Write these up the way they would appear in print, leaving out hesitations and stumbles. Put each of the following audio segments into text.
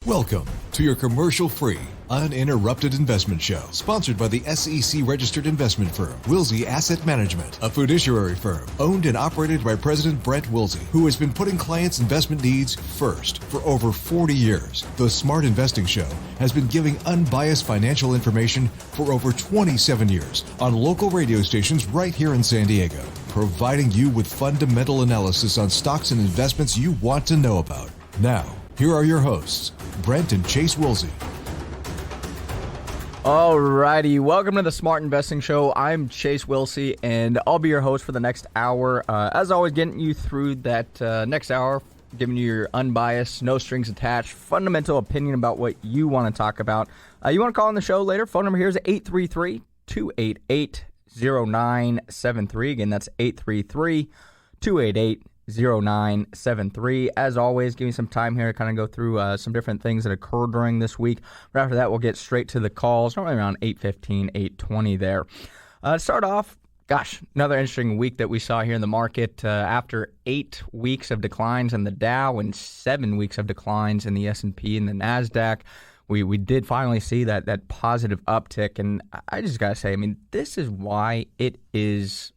Welcome to your commercial-free, uninterrupted investment show, sponsored by the SEC-registered investment firm, Wilsey Asset Management, a fiduciary firm owned and operated by President Brent Wilsey, who has been putting clients' investment needs first for over 40 years. The Smart Investing Show has been giving unbiased financial information for over 27 years on local radio stations right here in San Diego, providing you with fundamental analysis on stocks and investments you want to know about. Now, here are your hosts, Brent and Chase Wilsey. Alrighty, welcome to the Smart Investing Show. I'm Chase Wilsey, and I'll be your host for the next hour. As always, getting you through that next hour, giving you your unbiased, no strings attached, fundamental opinion about what you want to talk about. You want to call on the show later? Phone number here is 833-288-0973. Again, that's 833-288-0973. As always, give me some time here to kind of go through some different things that occurred during this week. But after that, we'll get straight to the calls, normally around 8:15, 8:20 there. To start off, another interesting week that we saw here in the market. After 8 weeks of declines in the Dow and 7 weeks of declines in the S&P and the NASDAQ, we did finally see that positive uptick. And I just got to say, I mean, this is why it is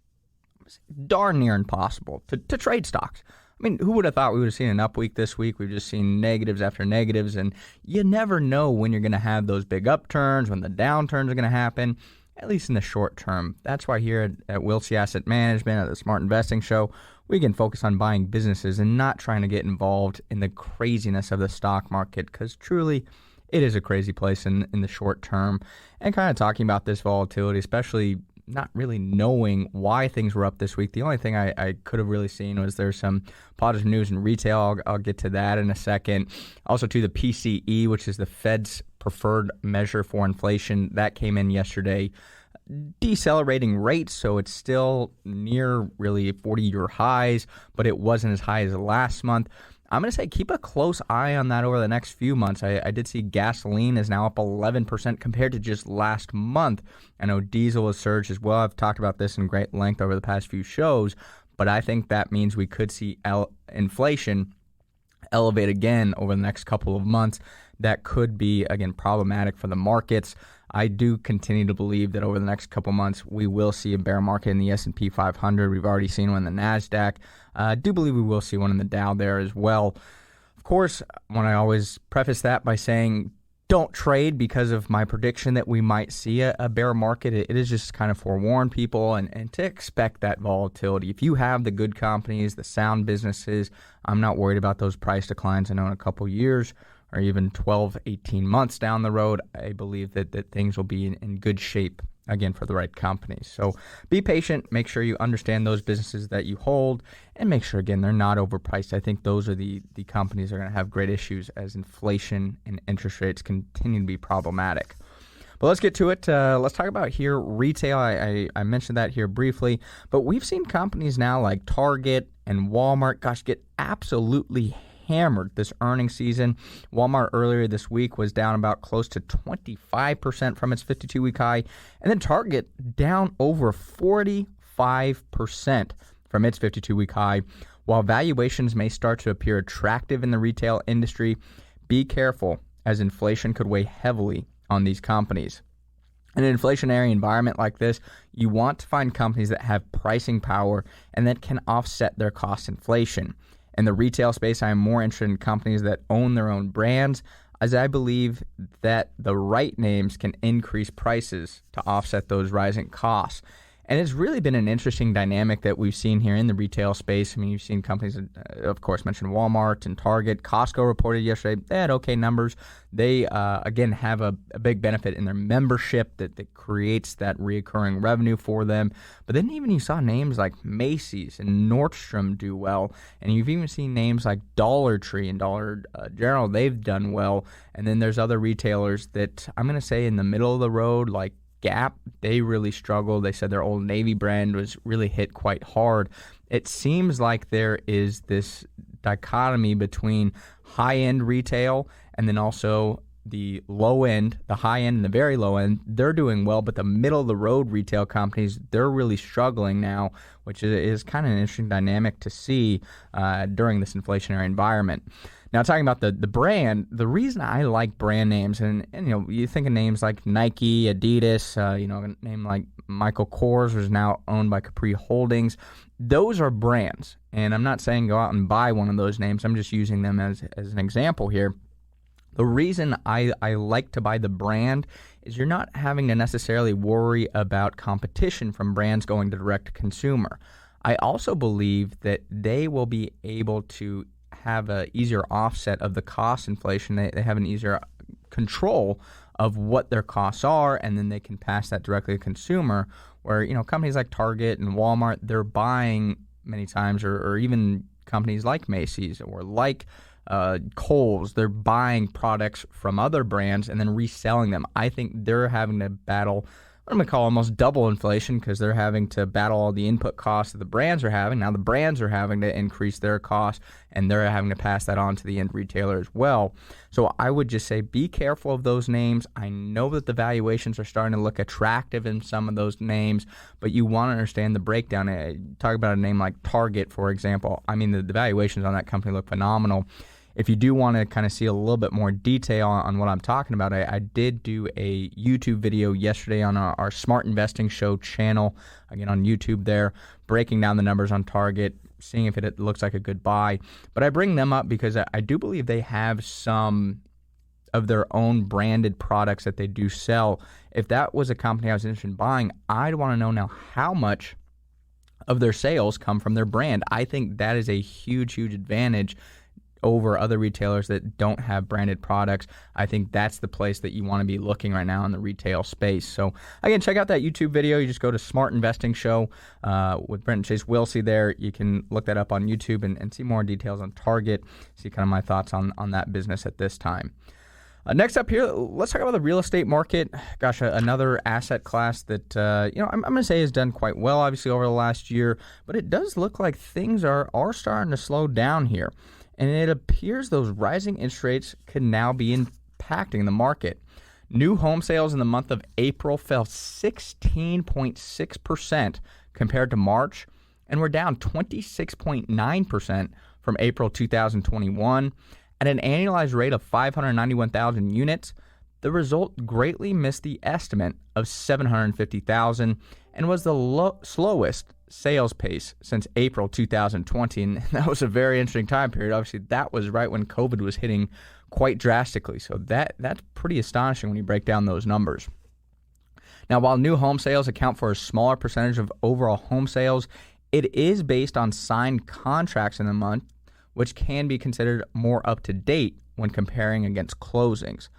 darn near impossible to trade stocks. I mean, who would have thought we would have seen an up week this week? We've just seen negatives after negatives, and you never know when you're going to have those big upturns, when the downturns are going to happen, at least in the short term. That's why here at Wilsey Asset Management, at the Smart Investing Show, we can focus on buying businesses and not trying to get involved in the craziness of the stock market, because truly, it is a crazy place in the short term. And kind of talking about this volatility, especially not really knowing why things were up this week. The only thing I could have really seen was there's some positive news in retail. I'll get to that in a second. Also, to the PCE, which is the Fed's preferred measure for inflation, that came in yesterday. Decelerating rates, so it's still near really 40-year highs, but it wasn't as high as last month. I'm going to say keep a close eye on that over the next few months. I did see gasoline is now up 11% compared to just last month. I know diesel has surged as well. I've talked about this in great length over the past few shows, but I think that means we could see inflation elevate again over the next couple of months. That could be, again, problematic for the markets. I do continue to believe that over the next couple months, we will see a bear market in the S&P 500. We've already seen one in the NASDAQ. I do believe we will see one in the Dow there as well. Of course, when I always preface that by saying don't trade because of my prediction that we might see a bear market, it is just kind of forewarn people and to expect that volatility. If you have the good companies, the sound businesses, I'm not worried about those price declines. I know in a couple years or even 12, 18 months down the road, I believe that things will be in good shape, again, for the right companies. So be patient, make sure you understand those businesses that you hold, and make sure, again, they're not overpriced. I think those are the companies that are going to have great issues as inflation and interest rates continue to be problematic. But let's get to it. Let's talk about here retail. I mentioned that here briefly, but we've seen companies now like Target and Walmart, get absolutely hammered this earnings season. Walmart earlier this week was down about close to 25% from its 52-week high, and then Target down over 45% from its 52-week high. While valuations may start to appear attractive in the retail industry, be careful, as inflation could weigh heavily on these companies. In an inflationary environment like this, you want to find companies that have pricing power and that can offset their cost inflation. In the retail space, I am more interested in companies that own their own brands, as I believe that the right names can increase prices to offset those rising costs. And it's really been an interesting dynamic that we've seen here in the retail space. I mean, you've seen companies, of course, mentioned Walmart and Target. Costco reported yesterday they had okay numbers. They, again, have a big benefit in their membership that creates that reoccurring revenue for them. But then even you saw names like Macy's and Nordstrom do well. And you've even seen names like Dollar Tree and Dollar General. They've done well. And then there's other retailers that I'm going to say in the middle of the road, like Gap, they really struggled. They said their Old Navy brand was really hit quite hard. It seems like there is this dichotomy between high-end retail and then also the low end, the high end and the very low end. They're doing well, but the middle-of-the-road retail companies, they're really struggling now, which is kind of an interesting dynamic to see during this inflationary environment. Now, talking about the brand, the reason I like brand names, and you think of names like Nike, Adidas, a name like Michael Kors, which is now owned by Capri Holdings. Those are brands, and I'm not saying go out and buy one of those names. I'm just using them as an example here. The reason I like to buy the brand is you're not having to necessarily worry about competition from brands going to direct to consumer. I also believe that they will be able to have an easier offset of the cost inflation. They have an easier control of what their costs are, and then they can pass that directly to consumer, where companies like Target and Walmart, they're buying many times, or even companies like Macy's or like Kohl's, they're buying products from other brands and then reselling them. I think they're having to battle what I'm going to call almost double inflation, because they're having to battle all the input costs that the brands are having. Now the brands are having to increase their costs, and they're having to pass that on to the end retailer as well. So I would just say be careful of those names. I know that the valuations are starting to look attractive in some of those names, but you want to understand the breakdown. Talk about a name like Target, for example. I mean, the valuations on that company look phenomenal. If you do want to kind of see a little bit more detail on what I'm talking about, I did do a YouTube video yesterday on our Smart Investing Show channel, again on YouTube there, breaking down the numbers on Target, seeing if it looks like a good buy. But I bring them up because I do believe they have some of their own branded products that they do sell. If that was a company I was interested in buying, I'd want to know now how much of their sales come from their brand. I think that is a huge, huge advantage over other retailers that don't have branded products. I think that's the place that you want to be looking right now in the retail space. So again, check out that YouTube video. You just go to Smart Investing Show with Brent and Chase Wilsey there. You can look that up on YouTube and see more details on Target, see kind of my thoughts on that business at this time. Next up here, let's talk about the real estate market. Gosh, another asset class that I'm going to say has done quite well, obviously, over the last year. But it does look like things are starting to slow down here. And it appears those rising interest rates could now be impacting the market. New home sales in the month of April fell 16.6% compared to March, and were down 26.9% from April 2021. At an annualized rate of 591,000 units, the result greatly missed the estimate of 750,000 and was the slowest sales pace since April 2020. And that was a very interesting time period. Obviously, that was right when COVID was hitting quite drastically. So that's pretty astonishing when you break down those numbers. Now, while new home sales account for a smaller percentage of overall home sales, it is based on signed contracts in the month, which can be considered more up to date when comparing against closings.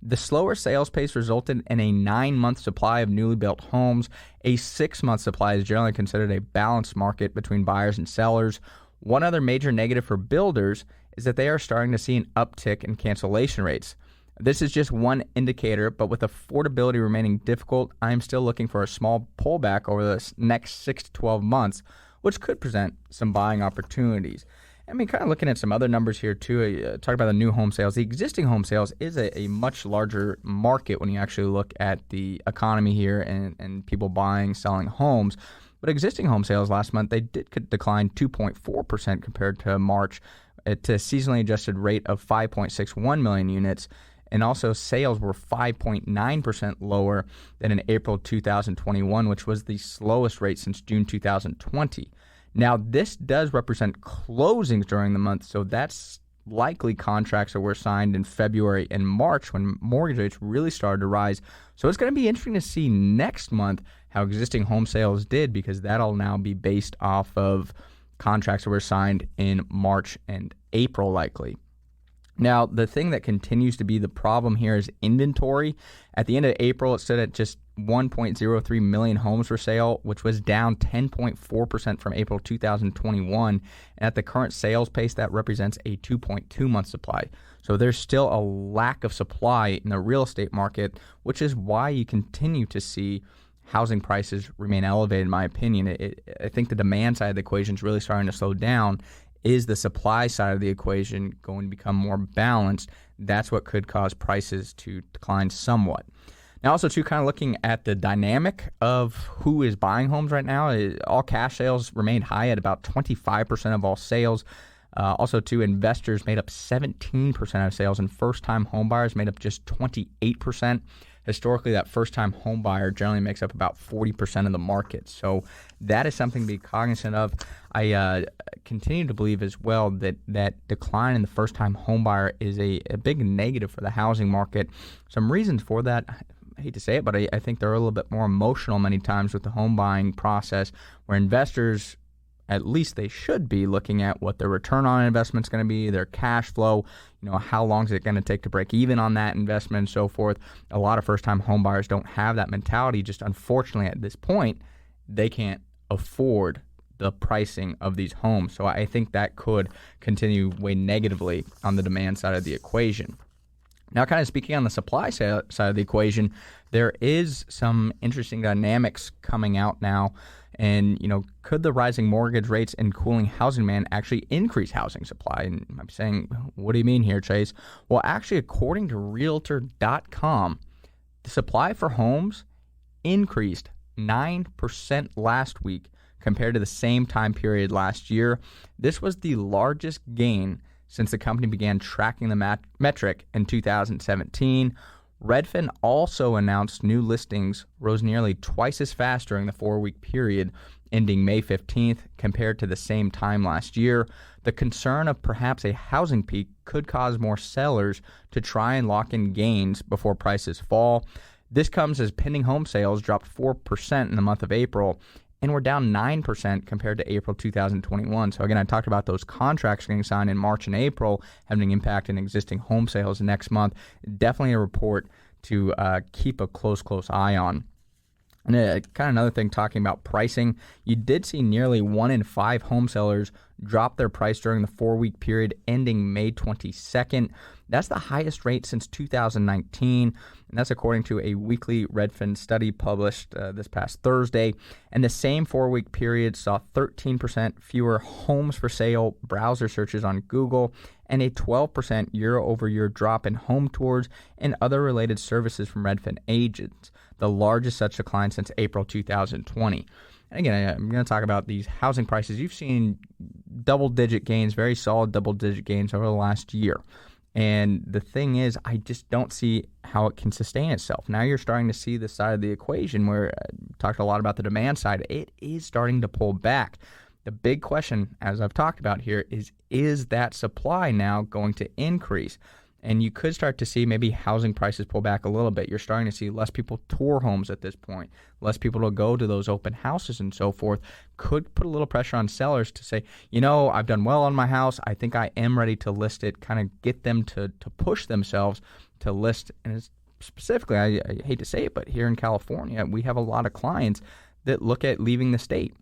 The slower sales pace resulted in a 9-month supply of newly built homes. A 6-month supply is generally considered a balanced market between buyers and sellers. One other major negative for builders is that they are starting to see an uptick in cancellation rates. This is just one indicator, but with affordability remaining difficult, I am still looking for a small pullback over the next 6 to 12 months, which could present some buying opportunities. I mean, kind of looking at some other numbers here too, talk about the new home sales. The existing home sales is a much larger market when you actually look at the economy here and people buying, selling homes. But existing home sales last month, they did decline 2.4% compared to March at a seasonally adjusted rate of 5.61 million units. And also sales were 5.9% lower than in April 2021, which was the slowest rate since June 2020. Now, this does represent closings during the month, so that's likely contracts that were signed in February and March when mortgage rates really started to rise. So it's going to be interesting to see next month how existing home sales did, because that'll now be based off of contracts that were signed in March and April likely. Now, the thing that continues to be the problem here is inventory. At the end of April, it stood at just 1.03 million homes for sale, which was down 10.4% from April 2021. And at the current sales pace, that represents a 2.2-month supply. So there's still a lack of supply in the real estate market, which is why you continue to see housing prices remain elevated, in my opinion. I think the demand side of the equation is really starting to slow down. Is the supply side of the equation going to become more balanced? That's what could cause prices to decline somewhat. Now, also, too, kind of looking at the dynamic of who is buying homes right now, all cash sales remained high at about 25% of all sales. Also, too, investors made up 17% of sales, and first-time homebuyers made up just 28%. Historically, that first-time home buyer generally makes up about 40% of the market. So that is something to be cognizant of. I continue to believe as well that decline in the first-time home buyer is a big negative for the housing market. Some reasons for that, I hate to say it, but I think they're a little bit more emotional many times with the home buying process, where investors, at least they should be, looking at what their return on investment is going to be, their cash flow, how long is it going to take to break even on that investment and so forth. A lot of first-time home buyers don't have that mentality. Just unfortunately at this point, they can't afford the pricing of these homes. So I think that could continue weigh negatively on the demand side of the equation. Now, kind of speaking on the supply side of the equation, there is some interesting dynamics coming out now. And, could the rising mortgage rates and cooling housing demand actually increase housing supply? And I'm saying, what do you mean here, Chase? Well, actually, according to Realtor.com, the supply for homes increased 9% last week compared to the same time period last year. This was the largest gain since the company began tracking the metric in 2017. Redfin also announced new listings rose nearly twice as fast during the 4-week period ending May 15th compared to the same time last year. The concern of perhaps a housing peak could cause more sellers to try and lock in gains before prices fall. This comes as pending home sales dropped 4% in the month of April, and we're down 9% compared to April 2021. So again, I talked about those contracts getting signed in March and April having an impact in existing home sales next month. Definitely a report to keep a close eye on. And kind of another thing, talking about pricing, you did see nearly 1 in 5 home sellers drop their price during the 4-week period ending May 22nd. That's the highest rate since 2019, and that's according to a weekly Redfin study published this past Thursday. And the same 4-week period saw 13% fewer homes for sale browser searches on Google and a 12% year-over-year drop in home tours and other related services from Redfin agents, the largest such decline since April 2020. And again, I'm going to talk about these housing prices. You've seen double-digit gains, very solid double-digit gains over the last year. And the thing is, I just don't see how it can sustain itself. Now you're starting to see the side of the equation where I talked a lot about the demand side. It is starting to pull back. The big question, as I've talked about here, is that supply now going to increase? And you could start to see maybe housing prices pull back a little bit. You're starting to see less people tour homes at this point, less people to go to those open houses and so forth. Could put a little pressure on sellers to say, I've done well on my house. I think I am ready to list it, kind of get them to push themselves to list. And specifically, I hate to say it, but here in California, we have a lot of clients that look at leaving the state.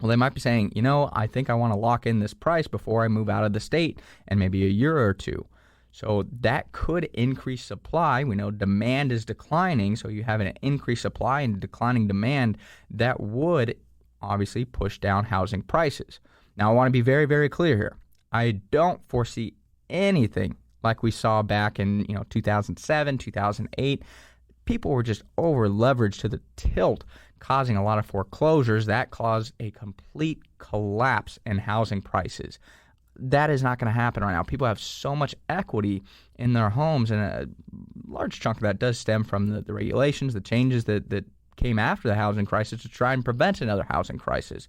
Well, they might be saying, I think I want to lock in this price before I move out of the state in maybe a year or two. So that could increase supply. We know demand is declining, so you have an increased supply and declining demand that would obviously push down housing prices. Now, I want to be very, very clear here. I don't foresee anything like we saw back in 2007, 2008. People were just over leveraged to the tilt, causing a lot of foreclosures. That caused a complete collapse in housing prices. That is not going to happen right now. People have so much equity in their homes, and a large chunk of that does stem from the regulations, the changes that came after the housing crisis to try and prevent another housing crisis.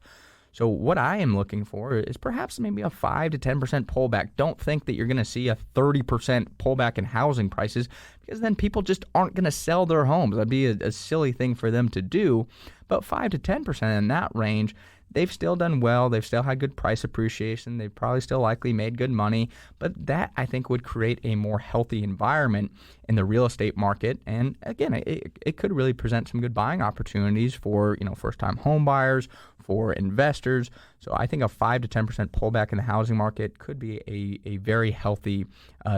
So what I am looking for is perhaps maybe a 5 to 10% pullback. Don't think that you're going to see a 30% pullback in housing prices, because then people just aren't going to sell their homes. That'd be a silly thing for them to do. But 5 to 10% in that range, they've still done well. They've still had good price appreciation. They've probably still likely made good money. But that, I think, would create a more healthy environment in the real estate market. And again, it could really present some good buying opportunities for first-time home buyers, for investors. So I think a 5 to 10% pullback in the housing market could be a very healthy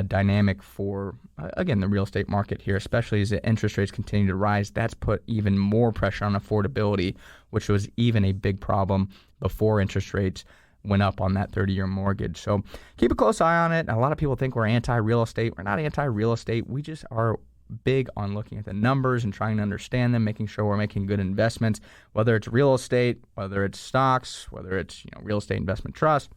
dynamic for, again, the real estate market here, especially as the interest rates continue to rise. That's put even more pressure on affordability, which was even a big problem before interest rates went up on that 30-year mortgage. So keep a close eye on it. A lot of people think we're anti-real estate. We're not anti-real estate. We just are big on looking at the numbers and trying to understand them, making sure we're making good investments, whether it's real estate, whether it's stocks, whether it's real estate investment trust.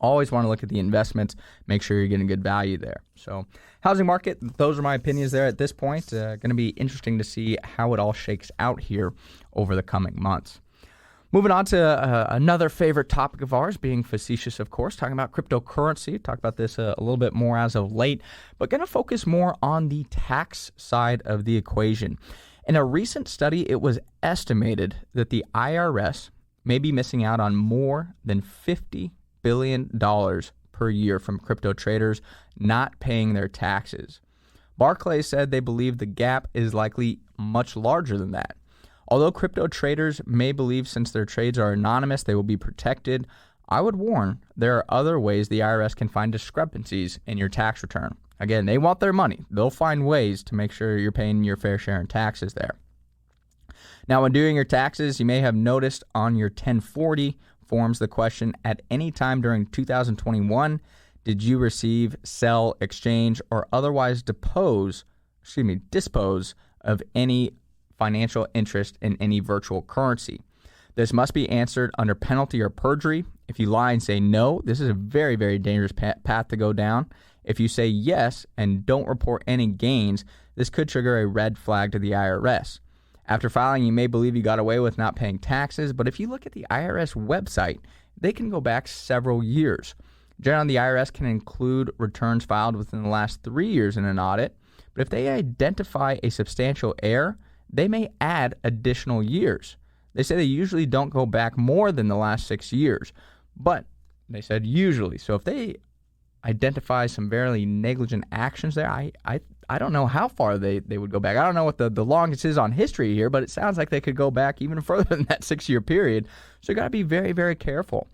Always want to look at the investments, make sure you're getting good value there. So housing market, those are my opinions there at this point. Going to be interesting to see how it all shakes out here over the coming months. Moving on to another favorite topic of ours, being facetious, of course, talking about cryptocurrency. Talk about this a little bit more as of late, but going to focus more on the tax side of the equation. In a recent study, it was estimated that the IRS may be missing out on more than $50 billion per year from crypto traders not paying their taxes. Barclays said they believe the gap is likely much larger than that. Although crypto traders may believe since their trades are anonymous they will be protected, I would warn there are other ways the IRS can find discrepancies in your tax return. Again, they want their money. They'll find ways to make sure you're paying your fair share in taxes there. Now, when doing your taxes, you may have noticed on your 1040 forms the question, at any time during 2021, did you receive, sell, exchange, or otherwise dispose of any financial interest in any virtual currency? This must be answered under penalty or perjury. If you lie and say no, this is a very, very dangerous path to go down. If you say yes and don't report any gains, this could trigger a red flag to the IRS. After filing, you may believe you got away with not paying taxes, but if you look at the IRS website, they can go back several years. Generally, the IRS can include returns filed within the last 3 years in an audit, but if they identify a substantial error, they may add additional years. They say they usually don't go back more than the last 6 years, but they said usually. So if they identify some very negligent actions there, I don't know how far they would go back. I don't know what the longest is on history here, but it sounds like they could go back even further than that 6-year period. So you got to be very, very careful.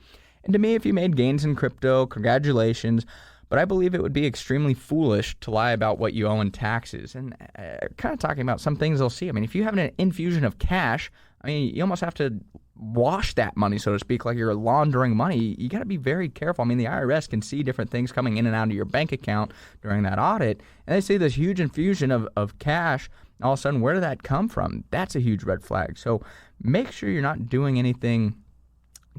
And to me, if you made gains in crypto, congratulations. But I believe it would be extremely foolish to lie about what you owe in taxes. And kind of talking about some things they'll see. I mean, if you have an infusion of cash, I mean, you almost have to wash that money, so to speak, like you're laundering money. You got to be very careful. I mean, the IRS can see different things coming in and out of your bank account during that audit, and they see this huge infusion of cash. All of a sudden, where did that come from? That's a huge red flag. So make sure you're not doing anything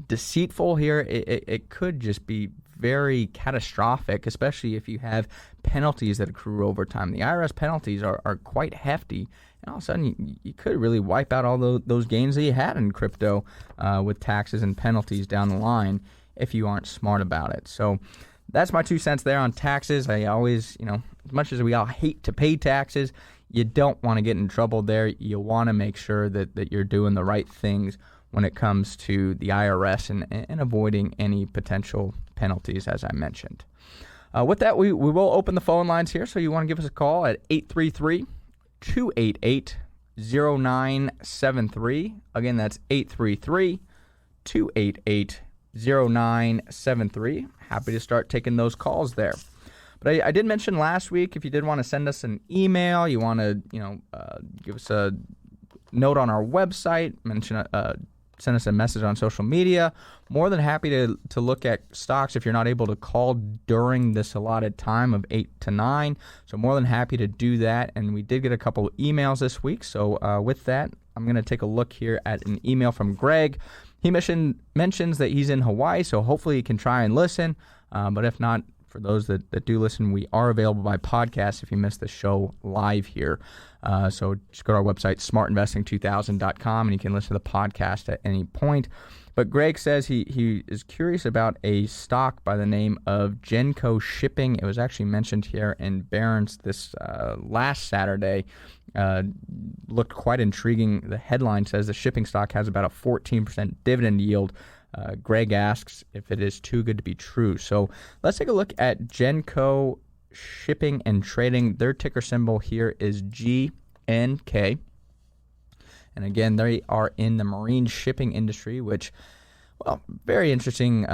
deceitful here. It could just be very catastrophic, especially if you have penalties that accrue over time. The IRS penalties are quite hefty, and all of a sudden you could really wipe out all those gains that you had in crypto with taxes and penalties down the line if you aren't smart about it. So that's my 2 cents there on taxes. I always, as much as we all hate to pay taxes, you don't want to get in trouble there. You want to make sure that you're doing the right things when it comes to the IRS and avoiding any potential penalties, as I mentioned. With that, we will open the phone lines here, so you want to give us a call at 833-288-0973. Again, that's 833-288-0973. Happy to start taking those calls there. But I did mention last week, if you did want to send us an email, you want to give us a note on our website, send us a message on social media. More than happy to look at stocks if you're not able to call during this allotted time of 8 to 9. So more than happy to do that. And we did get a couple of emails this week. So with that, I'm going to take a look here at an email from Greg. He mentions that he's in Hawaii, so hopefully he can try and listen. But if not, for those that do listen, we are available by podcast if you missed the show live here. So just go to our website, smartinvesting2000.com, and you can listen to the podcast at any point. But Greg says he is curious about a stock by the name of Genco Shipping. It was actually mentioned here in Barron's this last Saturday. Looked quite intriguing. The headline says the shipping stock has about a 14% dividend yield. Greg asks if it is too good to be true. So let's take a look at Genco Shipping and Trading. Their ticker symbol here is GNK. And again, they are in the marine shipping industry, which, well, very interesting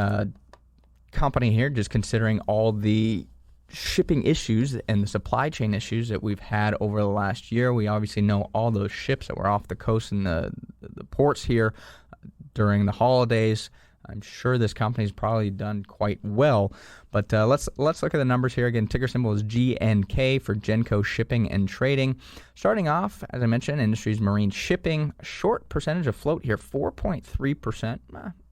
company here, just considering all the shipping issues and the supply chain issues that we've had over the last year. We obviously know all those ships that were off the coast and the ports here during the holidays. I'm sure this company's probably done quite well. But let's look at the numbers here. Again, ticker symbol is GNK for Genco Shipping and Trading. Starting off, as I mentioned, industry's marine shipping. Short percentage of float here, 4.3%.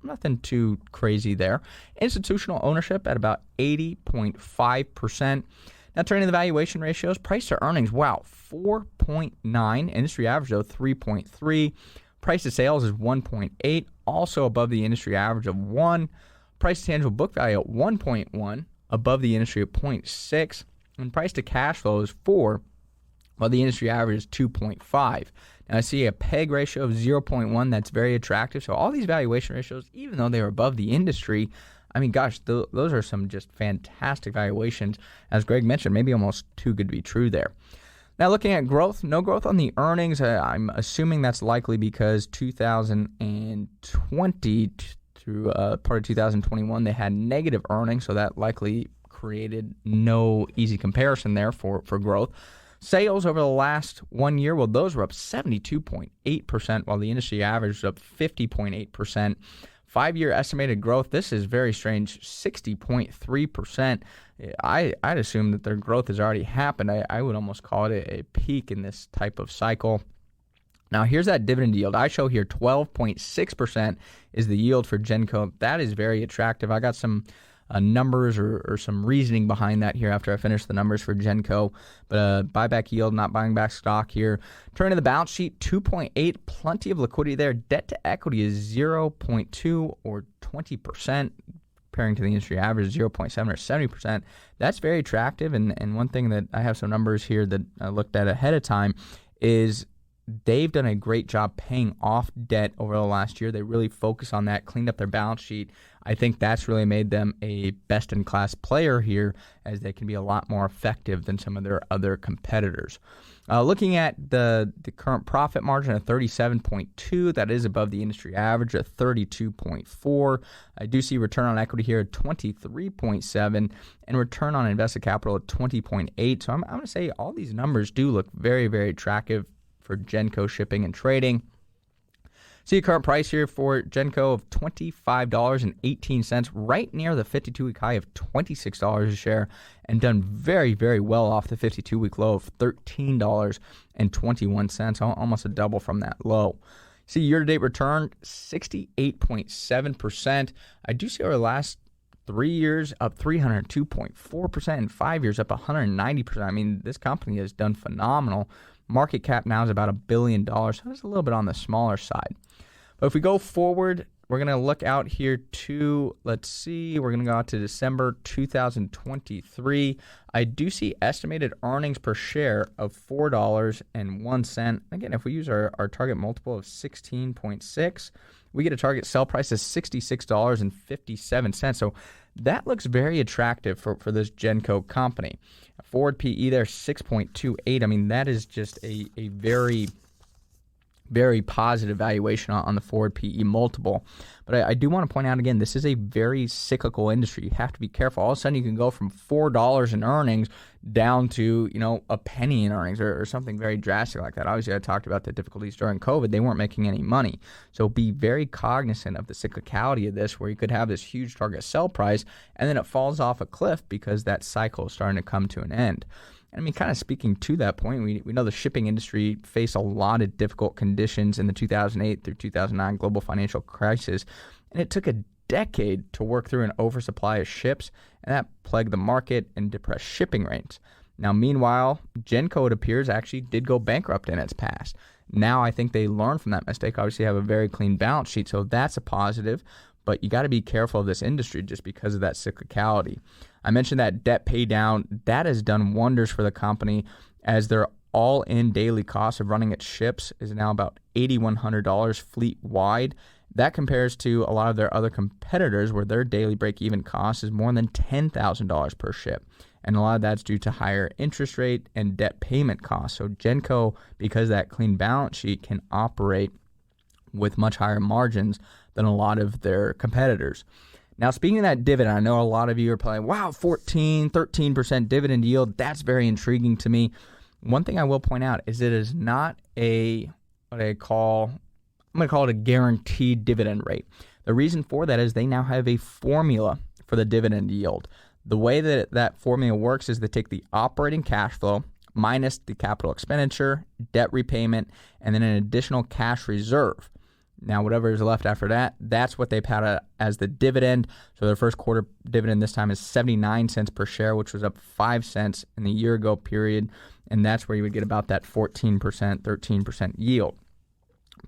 nothing too crazy there. Institutional ownership at about 80.5%. Now turning to the valuation ratios, price to earnings, wow, 4.9. Industry average, though, 3.3. Price to sales is 1.8, also above the industry average of 1. Price to tangible book value at 1.1, above the industry at 0.6. And price to cash flow is 4, while the industry average is 2.5. Now I see a PEG ratio of 0.1. That's very attractive. So all these valuation ratios, even though they are above the industry, I mean, gosh, those are some just fantastic valuations. As Greg mentioned, maybe almost too good to be true there. Now, looking at growth, no growth on the earnings. I'm assuming that's likely because 2020 through part of 2021, they had negative earnings, so that likely created no easy comparison there for growth. Sales over the last 1 year, well, those were up 72.8%, while the industry average was up 50.8%. 5-year estimated growth, this is very strange, 60.3%. I'd assume that their growth has already happened. I would almost call it a peak in this type of cycle. Now, here's that dividend yield. I show here 12.6% is the yield for Genco. That is very attractive. I got some numbers or some reasoning behind that here after I finish the numbers for Genco. But buyback yield, not buying back stock here. Turning to the balance sheet, 2.8, plenty of liquidity there. Debt to equity is 0.2 or 20%, comparing to the industry average 0.7 or 70%. That's very attractive. And one thing that I have some numbers here that I looked at ahead of time is they've done a great job paying off debt over the last year. They really focus on that, cleaned up their balance sheet. I think that's really made them a best-in-class player here, as they can be a lot more effective than some of their other competitors. Looking at the current profit margin of 37.2, that is above the industry average at 32.4. I do see return on equity here at 23.7 and return on invested capital at 20.8. So I'm going to say all these numbers do look very, very attractive for Genco Shipping and Trading. See a current price here for Genco of $25.18, right near the 52-week high of $26 a share, and done very, very well off the 52-week low of $13.21, almost a double from that low. See year-to-date return, 68.7%. I do see over the last 3 years up 302.4%, and 5 years up 190%. I mean, this company has done phenomenal. Market cap now is about $1 billion, so that's a little bit on the smaller side. But if we go forward, we're going to look out here to, we're going to go out to December 2023. I do see estimated earnings per share of $4.01. Again, if we use our target multiple of 16.6, we get a target sell price of $66.57. So that looks very attractive for this Genco company. Forward PE there, 6.28. I mean, that is just a very, very positive valuation on the forward PE multiple. But I do want to point out again, this is a very cyclical industry. You have to be careful. All of a sudden, you can go from $4 in earnings down to, a penny in earnings or something very drastic like that. Obviously, I talked about the difficulties during COVID. They weren't making any money. So be very cognizant of the cyclicality of this, where you could have this huge target sell price and then it falls off a cliff because that cycle is starting to come to an end. I mean, kind of speaking to that point, we know the shipping industry faced a lot of difficult conditions in the 2008 through 2009 global financial crisis, and it took a decade to work through an oversupply of ships, and that plagued the market and depressed shipping rates. Now, meanwhile, Genco, it appears, actually did go bankrupt in its past. Now, I think they learned from that mistake. Obviously, have a very clean balance sheet, so that's a positive. But you got to be careful of this industry just because of that cyclicality. I mentioned that debt pay down. That has done wonders for the company, as their all-in daily cost of running its ships is now about $8,100 fleet-wide. That compares to a lot of their other competitors, where their daily break-even cost is more than $10,000 per ship. And a lot of that's due to higher interest rate and debt payment costs. So Genco, because of that clean balance sheet, can operate with much higher margins than a lot of their competitors. Now, speaking of that dividend, I know a lot of you are probably, wow, 13% dividend yield. That's very intriguing to me. One thing I will point out is it is not I'm going to call it a guaranteed dividend rate. The reason for that is they now have a formula for the dividend yield. The way that formula works is they take the operating cash flow minus the capital expenditure, debt repayment, and then an additional cash reserve. Now, whatever is left after that, that's what they pay out as the dividend. So their first quarter dividend this time is 79 cents per share, which was up 5 cents in the year ago period. And that's where you would get about that 14%, 13% yield.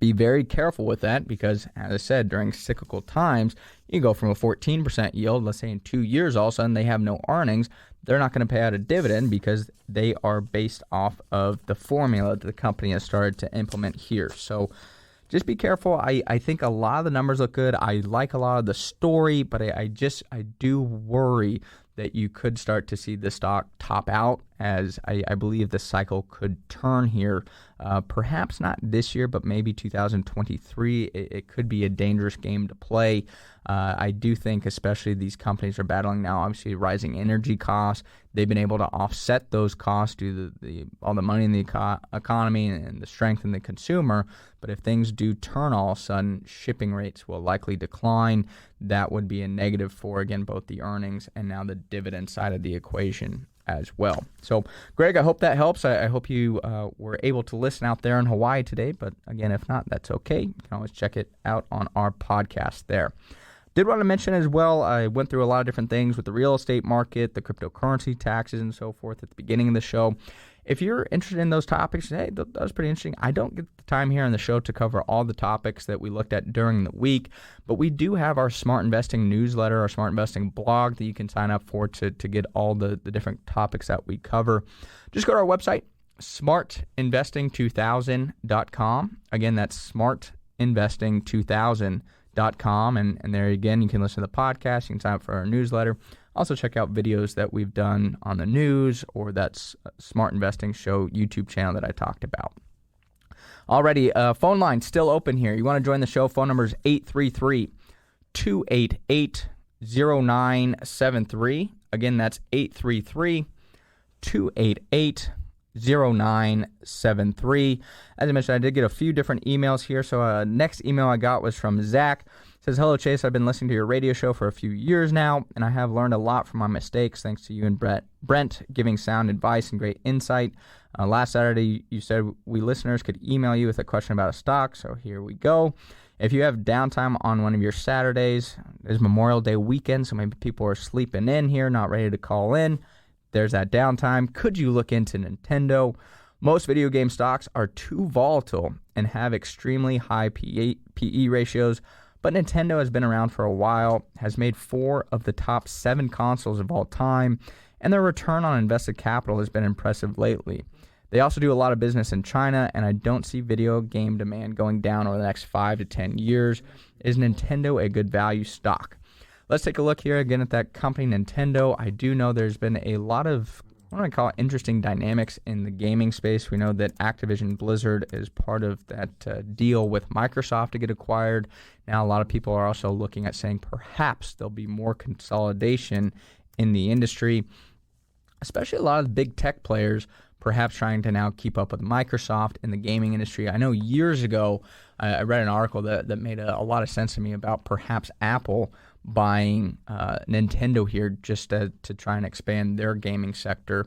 Be very careful with that because, as I said, during cyclical times, you go from a 14% yield, let's say in 2 years, all of a sudden they have no earnings. They're not going to pay out a dividend because they are based off of the formula that the company has started to implement here. So just be careful. I think a lot of the numbers look good. I like a lot of the story, but I do worry that you could start to see the stock top out as I believe the cycle could turn here. Perhaps not this year, but maybe 2023. It could be a dangerous game to play. I do think especially these companies are battling now, obviously, rising energy costs. They've been able to offset those costs due to all the money in the economy and the strength in the consumer. But if things do turn all of a sudden, shipping rates will likely decline. That would be a negative for, again, both the earnings and now the dividend side of the equation as well. So, Greg, I hope that helps. I hope you were able to listen out there in Hawaii today. But again, if not, that's okay. You can always check it out on our podcast there. Did want to mention as well, I went through a lot of different things with the real estate market, the cryptocurrency taxes, and so forth at the beginning of the show. If you're interested in those topics, hey, that was pretty interesting. I don't get the time here on the show to cover all the topics that we looked at during the week, but we do have our Smart Investing newsletter, our Smart Investing blog that you can sign up for to get all the different topics that we cover. Just go to our website, smartinvesting2000.com. Again, that's smartinvesting2000.com. And there again, you can listen to the podcast, you can sign up for our newsletter. Also check out videos that we've done on the news or that Smart Investing Show YouTube channel that I talked about. Alrighty, phone line still open here. You want to join the show? Phone number is 833-288-0973. Again, that's 833-288-0973. As I mentioned, I did get a few different emails here. So next email I got was from Zach. It says, hello, Chase. I've been listening to your radio show for a few years now, and I have learned a lot from my mistakes thanks to you and Brent giving sound advice and great insight. Last Saturday, you said we listeners could email you with a question about a stock, so here we go. If you have downtime on one of your Saturdays, it's Memorial Day weekend, so maybe people are sleeping in here, not ready to call in. There's that downtime. Could you look into Nintendo? Most video game stocks are too volatile and have extremely high PE ratios, but Nintendo has been around for a while, has made 4 of the top 7 consoles of all time, and their return on invested capital has been impressive lately. They also do a lot of business in China, and I don't see video game demand going down over the next 5 to 10 years. Is Nintendo a good value stock? Let's take a look here again at that company, Nintendo. I do know there's been a lot of, what do I call it, interesting dynamics in the gaming space. We know that Activision Blizzard is part of that deal with Microsoft to get acquired. Now, a lot of people are also looking at saying perhaps there'll be more consolidation in the industry, especially a lot of the big tech players perhaps trying to now keep up with Microsoft in the gaming industry. I know years ago I read an article that made a lot of sense to me about perhaps Apple buying Nintendo here just to try and expand their gaming sector.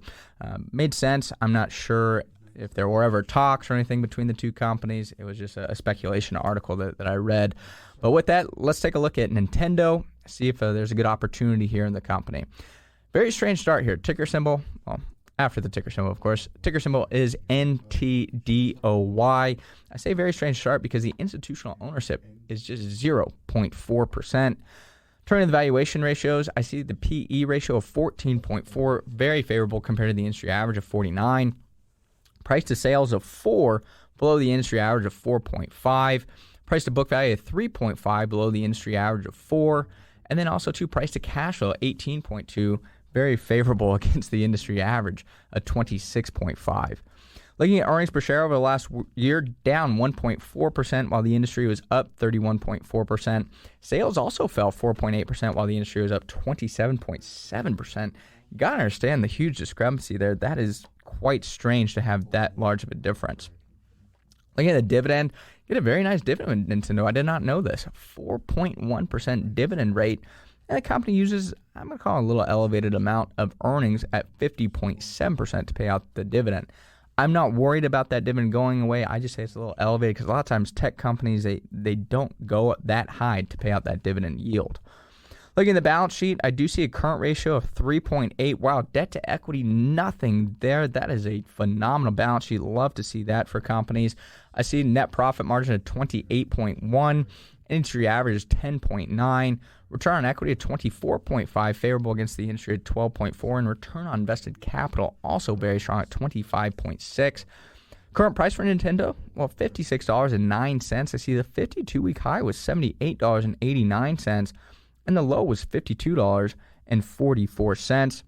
Made sense. I'm not sure if there were ever talks or anything between the two companies. It was just a speculation article that I read. But with that, let's take a look at Nintendo, see if there's a good opportunity here in the company. Very strange start here. Ticker symbol, well, after the ticker symbol, of course. Ticker symbol is NTDOY. I say very strange start because the institutional ownership is just 0.4%. Turning to the valuation ratios, I see the PE ratio of 14.4, very favorable compared to the industry average of 49. Price to sales of 4, below the industry average of 4.5. Price to book value of 3.5, below the industry average of 4. And then also price to cash flow, 18.2, very favorable against the industry average of 26.5. Looking at earnings per share over the last year, down 1.4% while the industry was up 31.4%. Sales also fell 4.8% while the industry was up 27.7%. You got to understand the huge discrepancy there. That is quite strange to have that large of a difference. Looking at the dividend, you get a very nice dividend with Nintendo. I did not know this. 4.1% dividend rate. And the company uses, I'm going to call it a little elevated amount of earnings at 50.7% to pay out the dividend. I'm not worried about that dividend going away. I just say it's a little elevated because a lot of times tech companies, they don't go that high to pay out that dividend yield. Looking at the balance sheet, I do see a current ratio of 3.8. Wow, debt to equity, nothing there. That is a phenomenal balance sheet. Love to see that for companies. I see net profit margin of 28.1. Industry average is 10.9. Return on equity of 24.5, favorable against the industry at 12.4. And return on invested capital also very strong at 25.6. Current price for Nintendo, well, $56.09. I see the 52-week high was $78.89. And the low was $52.44.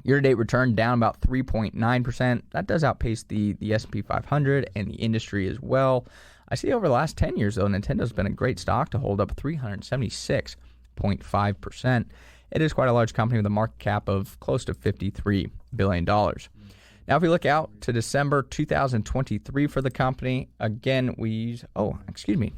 Year-to-date return down about 3.9%. That does outpace the S&P 500 and the industry as well. I see over the last 10 years, though, Nintendo's been a great stock to hold up 376.5%. It is quite a large company with a market cap of close to $53 billion. Now, if we look out to December 2023 for the company, again,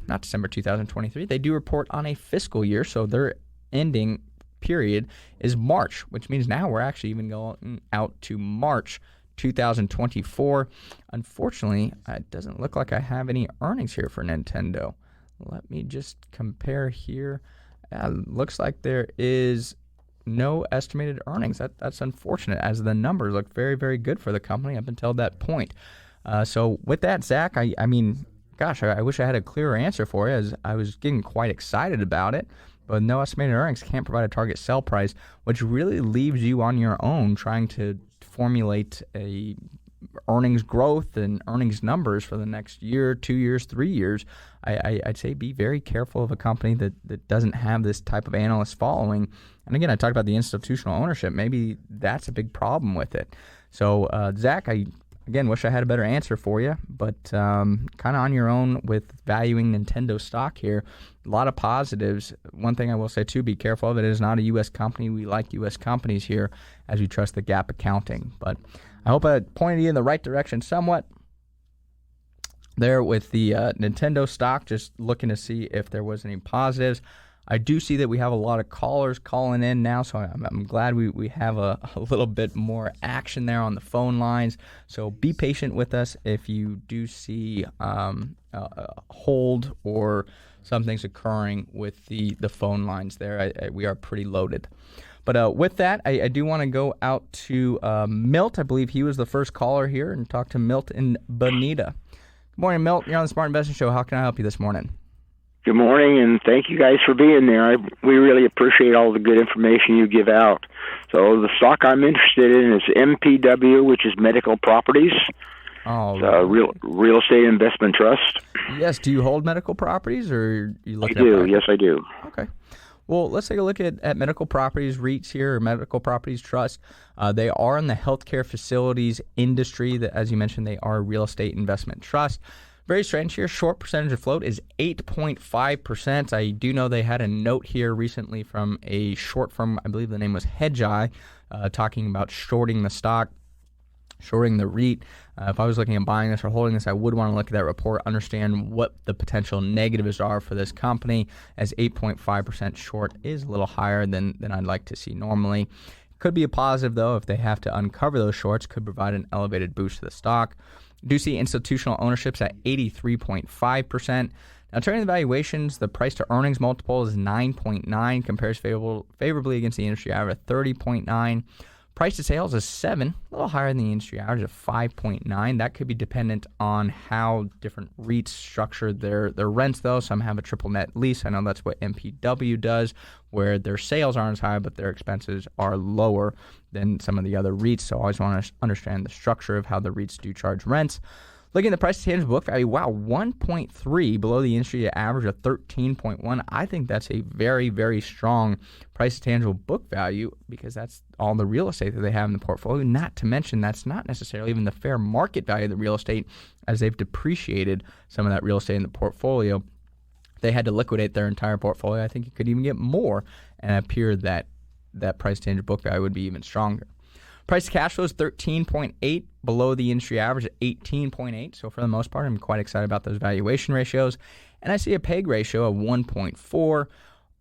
not December 2023. They do report on a fiscal year, so their ending period is March, which means now we're actually even going out to March 2024. Unfortunately, it doesn't look like I have any earnings here for Nintendo. Let me just compare here. Looks like there is no estimated earnings. That's unfortunate, as the numbers look very, very good for the company up until that point. So with that, Zach, I wish I had a clearer answer for you, as I was getting quite excited about it. But no estimated earnings, can't provide a target sell price, which really leaves you on your own trying to formulate a earnings growth and earnings numbers for the next year, 2 years, 3 years. I'd say be very careful of a company that doesn't have this type of analyst following. And again, I talked about the institutional ownership. Maybe that's a big problem with it. So, Zach, I wish I had a better answer for you, but kind of on your own with valuing Nintendo stock here. A lot of positives. One thing I will say, too, be careful of it. It is not a U.S. company. We like U.S. companies here as we trust the GAAP accounting. But I hope I pointed you in the right direction somewhat there with the Nintendo stock, just looking to see if there was any positives. I do see that we have a lot of callers calling in now, so I'm glad we have a little bit more action there on the phone lines. So be patient with us if you do see hold or something's occurring with the phone lines there. We are pretty loaded. But with that, I do want to go out to Milt. I believe he was the first caller here, and talk to Milt in Bonita. Good morning, Milt. You're on the Smart Investing Show. How can I help you this morning? Good morning, and thank you guys for being there. We really appreciate all the good information you give out. So the stock I'm interested in is MPW, which is Medical Properties. Oh, real estate investment trust. Yes. Do you hold medical properties, or you look? I do. Yes, I do. Okay. Well, let's take a look at Medical Properties REITs here, or Medical Properties Trust. They are in the healthcare facilities industry. That, as you mentioned, they are a real estate investment trust. Very strange here. Short percentage of float is 8.5%. I do know they had a note here recently from a short firm, I believe the name was Hedgeye, talking about shorting the stock, shorting the REIT. If I was looking at buying this or holding this, I would want to look at that report, understand what the potential negatives are for this company, as 8.5% short is a little higher than I'd like to see normally. Could be a positive, though, if they have to uncover those shorts, could provide an elevated boost to the stock. Do see institutional ownerships at 83.5%. Now, turning to the valuations, the price to earnings multiple is 9.9, compares favorably against the industry average of 30.9. Price to sales is 7, a little higher than the industry average of 5.9. That could be dependent on how different REITs structure their rents, though. Some have a triple net lease. I know that's what MPW does, where their sales aren't as high, but their expenses are lower than some of the other REITs. So I always want to understand the structure of how the REITs do charge rents. Looking at the price to tangible book value, wow, 1.3 below the industry average of 13.1. I think that's a very, very strong price to tangible book value, because that's all the real estate that they have in the portfolio. Not to mention, that's not necessarily even the fair market value of the real estate, as they've depreciated some of that real estate in the portfolio. If they had to liquidate their entire portfolio, I think you could even get more, and it appeared that price to tangible book value would be even stronger. Price to cash flow is 13.8, below the industry average at 18.8. So for the most part, I'm quite excited about those valuation ratios. And I see a PEG ratio of 1.4.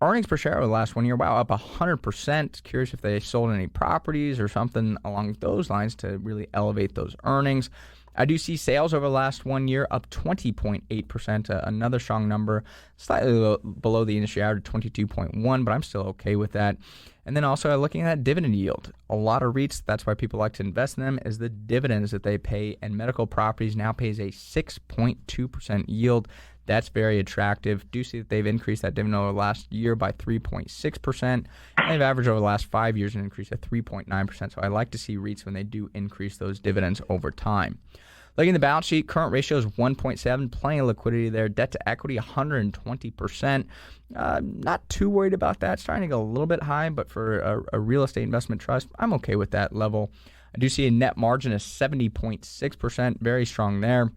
Earnings per share over the last 1 year, wow, up 100%. Curious if they sold any properties or something along those lines to really elevate those earnings. I do see sales over the last 1 year up 20.8%, another strong number, slightly below the industry average, 22.1, but I'm still okay with that. And then also looking at dividend yield. A lot of REITs, that's why people like to invest in them, is the dividends that they pay, and medical properties now pays a 6.2% yield. That's very attractive. Do see that they've increased that dividend over the last year by 3.6%. And they've averaged over the last 5 years an increase of 3.9%. So I like to see REITs when they do increase those dividends over time. Looking at the balance sheet, current ratio is 1.7, plenty of liquidity there. Debt to equity, 120%. Not too worried about that. It's starting to go a little bit high, but for a real estate investment trust, I'm okay with that level. I do see a net margin of 70.6%, very strong there.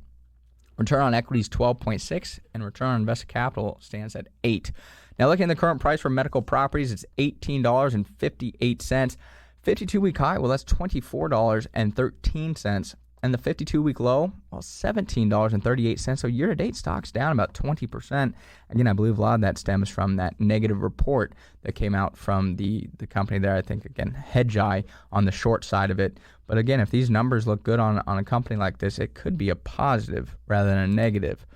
Return on equity is 12.6, and return on invested capital stands at 8. Now, looking at the current price for medical properties, it's $18.58. 52-week high, well, that's $24.13. And the 52-week low, well, $17.38. So year-to-date stocks down about 20%. Again, I believe a lot of that stems from that negative report that came out from the company there. I think, again, Hedgeye on the short side of it. But again, if these numbers look good on a company like this, it could be a positive rather than a negative.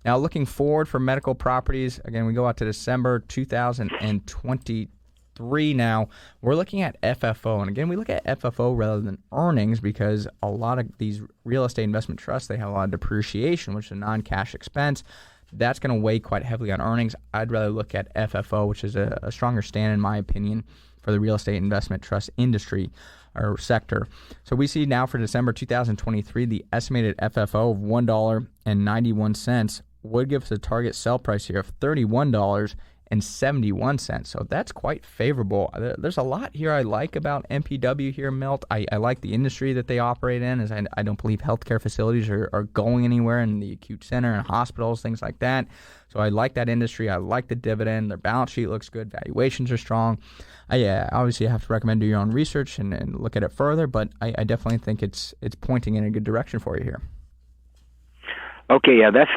Now, looking forward for medical properties, again, we go out to December 2023 now. We're looking at FFO. And again, we look at FFO rather than earnings because a lot of these real estate investment trusts, they have a lot of depreciation, which is a non-cash expense. That's going to weigh quite heavily on earnings. I'd rather look at FFO, which is a stronger stand, in my opinion, for the real estate investment trust industry or sector. So we see now for December 2023, the estimated FFO of $1.91 would give us a target sell price here of $31.71. So that's quite favorable. There's a lot here I like about MPW here, Milt. I like the industry that they operate in, as I don't believe healthcare facilities are going anywhere in the acute center and hospitals, things like that. So I like that industry. I like the dividend. Their balance sheet looks good. Valuations are strong. Obviously, you have to recommend do your own research and look at it further, but I definitely think it's pointing in a good direction for you here. Okay, yeah, that's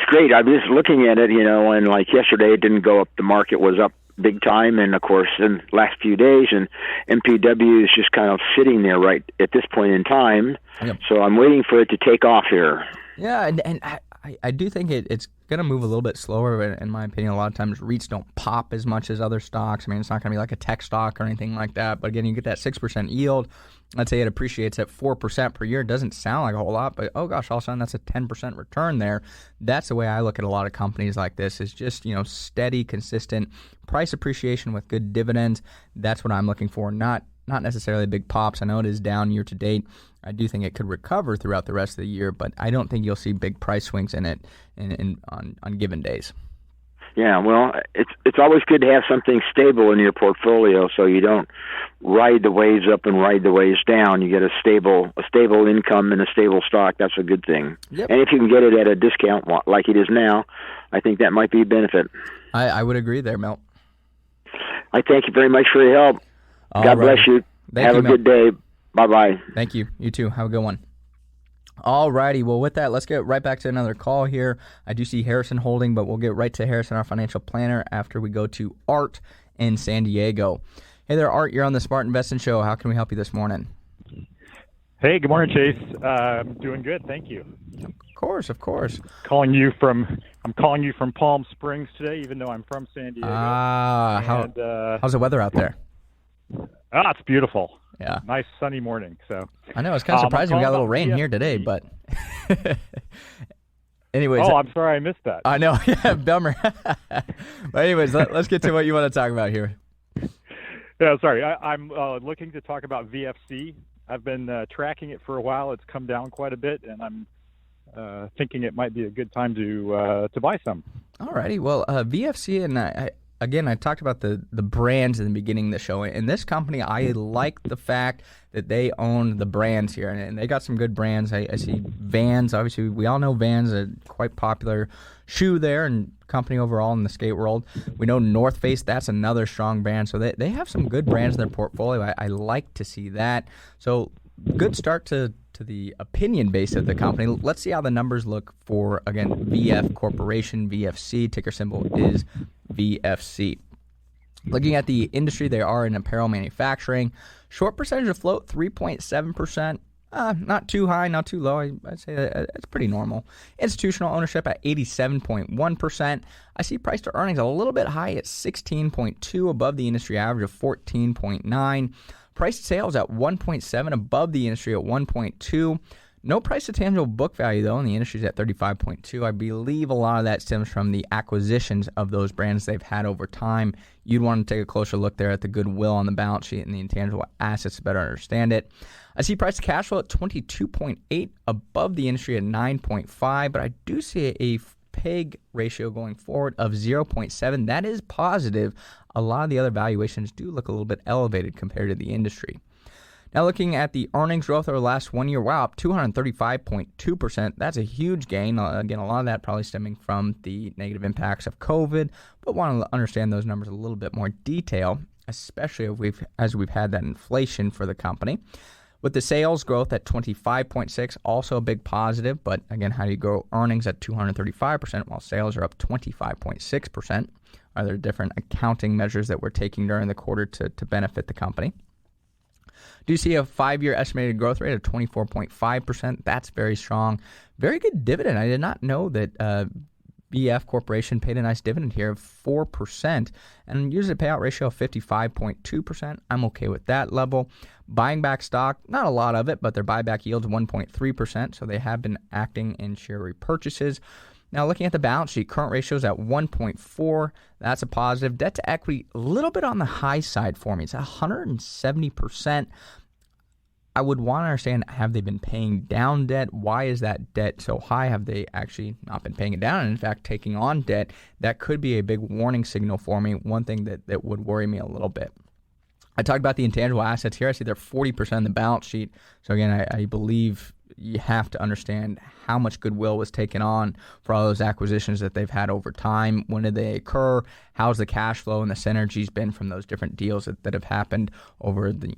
great. I was looking at it, and like yesterday it didn't go up. The market was up big time, and of course in the last few days, and MPW is just kind of sitting there right at this point in time. Yep. So I'm waiting for it to take off here. Yeah, and I do think it's going to move a little bit slower, in my opinion. A lot of times REITs don't pop as much as other stocks. I mean, it's not going to be like a tech stock or anything like that. But again, you get that 6% yield. Let's say it appreciates at 4% per year. It doesn't sound like a whole lot, but oh gosh, all of a sudden that's a 10% return there. That's the way I look at a lot of companies like this, is just, steady, consistent price appreciation with good dividends. That's what I'm looking for, not necessarily big pops. I know it is down year to date. I do think it could recover throughout the rest of the year, but I don't think you'll see big price swings in it on given days. Yeah, well, it's always good to have something stable in your portfolio, so you don't ride the waves up and ride the waves down. You get a stable income and a stable stock. That's a good thing. Yep. And if you can get it at a discount like it is now, I think that might be a benefit. I would agree there, Milt. I thank you very much for your help. God bless you. Have a good day. Bye-bye. Thank you. You too. Have a good one. All righty. Well, with that, let's get right back to another call here. I do see Harrison holding, but we'll get right to Harrison, our financial planner, after we go to Art in San Diego. Hey there, Art. You're on the Smart Investing Show. How can we help you this morning? Hey, good morning, Chase. I'm doing good. Thank you. Of course. I'm calling you from Palm Springs today, even though I'm from San Diego. How's the weather out there? It's beautiful. Yeah. Nice sunny morning. So I know, it's kind of surprising we got a little rain here today, but anyways. Oh, I'm sorry I missed that. I know. Yeah, bummer. But anyways, let's get to what you want to talk about here. Yeah, sorry. I'm looking to talk about VFC. I've been tracking it for a while. It's come down quite a bit, and I'm thinking it might be a good time to buy some. All righty. Well, VFC, and I talked about the brands in the beginning of the show. In this company, I like the fact that they own the brands here, and they got some good brands. I see Vans. Obviously, we all know Vans, a quite popular shoe there and company overall in the skate world. We know North Face, that's another strong brand. So they have some good brands in their portfolio. I like to see that. So good start to the opinion base of the company. Let's see how the numbers look for, again, VF Corporation, VFC. Ticker symbol is VFC. Looking at the industry, they are in apparel manufacturing. Short percentage of float, 3.7%. Not too high, not too low. I'd say it's pretty normal. Institutional ownership at 87.1%. I see price to earnings a little bit high at 16.2, above the industry average of 14.9. Price to sales at 1.7, above the industry at 1.2. No price to tangible book value, though, and the industry's at 35.2. I believe a lot of that stems from the acquisitions of those brands they've had over time. You'd want to take a closer look there at the goodwill on the balance sheet and the intangible assets to better understand it. I see price to cash flow at 22.8, above the industry at 9.5, but I do see a PEG ratio going forward of 0.7. That is positive. A lot of the other valuations do look a little bit elevated compared to the industry. Now looking at the earnings growth over the last 1 year, wow, up 235.2%. That's a huge gain. Again, a lot of that probably stemming from the negative impacts of COVID, but want to understand those numbers a little bit more detail, especially as we've had that inflation for the company. With the sales growth at 25.6, also a big positive, but again, how do you grow earnings at 235% while sales are up 25.6%? Are there different accounting measures that we're taking during the quarter to benefit the company? Do you see a 5-year estimated growth rate of 24.5%? That's very strong. Very good dividend. I did not know that BF Corporation paid a nice dividend here of 4% and uses a payout ratio of 55.2%. I'm okay with that level. Buying back stock, not a lot of it, but their buyback yield's 1.3%, so they have been acting in share repurchases. Now, looking at the balance sheet, current ratio is at 1.4. That's a positive. Debt to equity, a little bit on the high side for me. It's 170%. I would want to understand, have they been paying down debt? Why is that debt so high? Have they actually not been paying it down and, in fact, taking on debt? That could be a big warning signal for me, one thing that would worry me a little bit. I talked about the intangible assets here. I see they're 40% of the balance sheet. So, again, I believe you have to understand how much goodwill was taken on for all those acquisitions that they've had over time. When did they occur? How's the cash flow and the synergies been from those different deals that have happened over the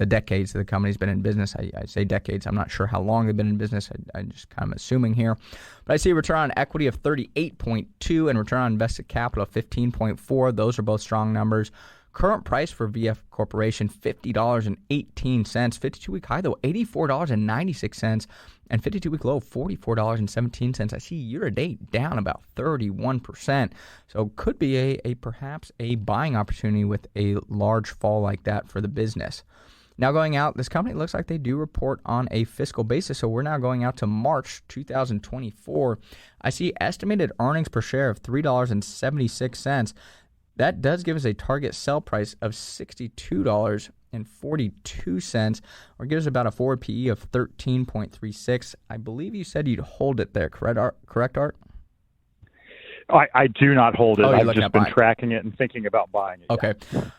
decades that the company's been in business? I say decades. I'm not sure how long they've been in business. I'm just kind of assuming here. But I see a return on equity of 38.2 and return on invested capital of 15.4. Those are both strong numbers. Current price for VF Corporation, $50.18. 52-week high, though, $84.96. And 52-week low, $44.17. I see year-to-date down about 31%. So could be perhaps a buying opportunity with a large fall like that for the business. Now going out, this company looks like they do report on a fiscal basis. So we're now going out to March 2024. I see estimated earnings per share of $3.76. That does give us a target sell price of $62.42, or gives about a forward PE of 13.36. I believe you said you'd hold it there, correct, Art? I do not hold it. I've just been buying. Tracking it and thinking about buying it. Okay. Yeah.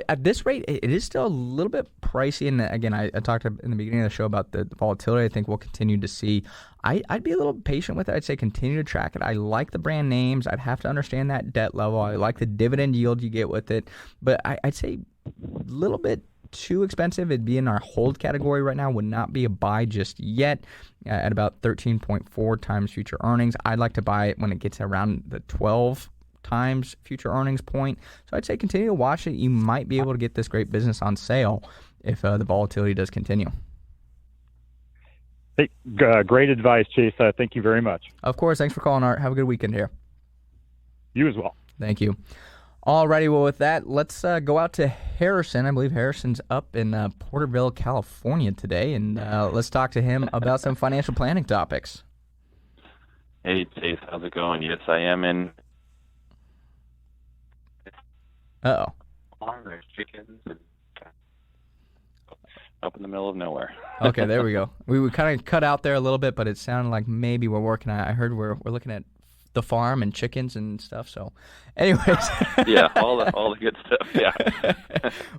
At this rate, it is still a little bit pricey. And again, I talked in the beginning of the show about the volatility I think we'll continue to see. I'd be a little patient with it. I'd say continue to track it. I like the brand names. I'd have to understand that debt level. I like the dividend yield you get with it. But I'd say a little bit too expensive. It'd be in our hold category right now. Would not be a buy just yet at about 13.4 times future earnings. I'd like to buy it when it gets around the 12 times future earnings point. So I'd say continue to watch it. You might be able to get this great business on sale if the volatility does continue. Hey, great advice, Chase. Thank you very much. Of course. Thanks for calling, Art. Have a good weekend here. You as well. Thank you. Alrighty, well, with that, let's go out to Harrison. I believe Harrison's up in Porterville, California today, and let's talk to him about some financial planning topics. Hey, Chase, how's it going? Yes, I am in. Uh-oh. There's chickens up in the middle of nowhere. Okay, there we go. We kind of cut out there a little bit, but it sounded like maybe we're working on it. I heard we're looking at the farm and chickens and stuff. So, anyways, yeah, all the good stuff. Yeah.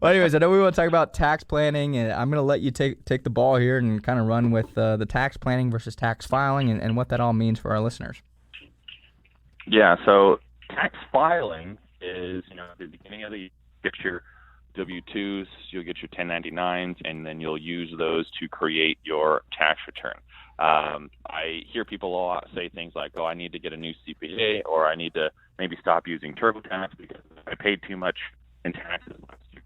Well, anyways, I know we want to talk about tax planning, and I'm going to let you take the ball here and kind of run with the tax planning versus tax filing and what that all means for our listeners. Yeah. So, tax filing is at the beginning of the year, you get your W-2s, you'll get your 1099s, and then you'll use those to create your tax return. I hear people a lot say things like, oh, I need to get a new CPA, or I need to maybe stop using TurboTax because I paid too much in taxes last year.